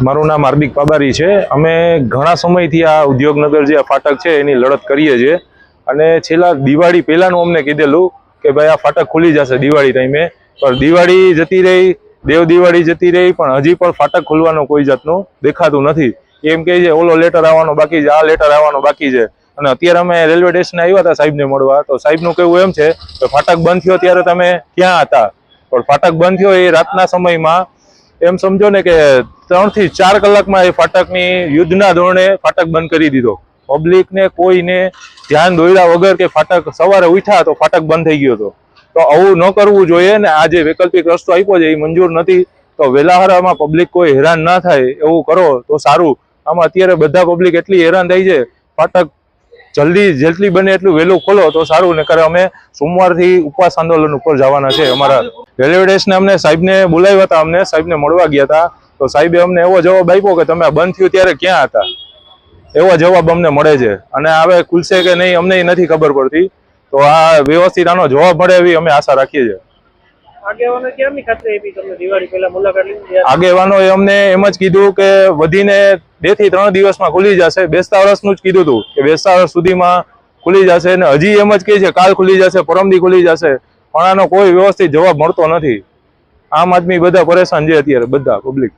મારું નામ હાર્દિક પાબારી છે। અમે ઘણા સમયથી આ ઉદ્યોગનગર જે ફાટક છે એની લડત કરીએ છીએ અને છેલ્લા દિવાળી પહેલાનું અમને કીધેલું કે ભાઈ આ ફાટક ખુલી જશે દિવાળી ટાઈમે, પણ દિવાળી જતી રહી, દેવ દિવાળી જતી રહી, પણ હજી પણ ફાટક ખુલવાનો કોઈ જાતનું દેખાતું નથી। એમ કહે છે ઓલો લેટર આવવાનો બાકી છે, આ લેટર આવવાનો બાકી છે। અને અત્યારે અમે રેલવે સ્ટેશને આવ્યા હતા સાહેબને મળવા, તો સાહેબનું કહેવું એમ છે કે ફાટક બંધ થયો ત્યારે તમે ક્યાં હતા? પણ ફાટક બંધ થયો એ રાતના સમયમાં, એમ સમજો ને કે 3 થી 4 કલાકમાં એ ફાટકની યુદ્ધના ધોરણે ફાટક બંધ કરી દીધો। પબ્લિકને કોઈને ધ્યાન દોર્યા વગર કે ફાટક સવારે ઉઠ્યા તો ફાટક બંધ થઈ ગયો હતો। તો આવું ન કરવું જોઈએ ને આ જે વૈકલ્પિક રસ્તો આપ્યો છે એ મંજૂર નથી। તો વેલાહારામાં પબ્લિક કોઈ હેરાન ના થાય એવું કરો તો સારું। આમાં અત્યારે બધા પબ્લિક એટલી હેરાન થઈ છે, ફાટક જલ્દી જેટલી બને એટલું વહેલું ખોલો તો સારું। ને કરે અમે સોમવારથી ઉપવાસ આંદોલન ઉપર જવાના છે। અમારા રેલવે સ્ટેશને અમને સાહેબને બોલાવ્યા હતા, અમને સાહેબને મળવા ગયા હતા, તો સાહેબે અમને એવો જવાબ આપ્યો કે તમે બંધ થયું ત્યારે ક્યાં હતા, એવો જવાબ અમને મળે છે। અને હવે ખુલશે કે નહીં અમને નથી ખબર પડતી, તો આ વ્યવસ્થિત આનો જવાબ મળે એવી અમે આશા રાખીએ છીએ। આગેવાનોએ અમને એમ જ કીધું કે વધીને 2 થી 3 દિવસમાં ખુલી જશે। બેસતા વર્ષનું જ કીધું હતું કે બેસતા વર્ષ સુધીમાં ખુલી જશે, અને હજી એમ જ કહે છે કાલ ખુલી જશે, પરમદી ખુલી જશે, પણ આનો કોઈ વ્યવસ્થિત જવાબ મળતો નથી। આમ આદમી બધા પરેશાન છે અત્યારે, બધા પબ્લિક।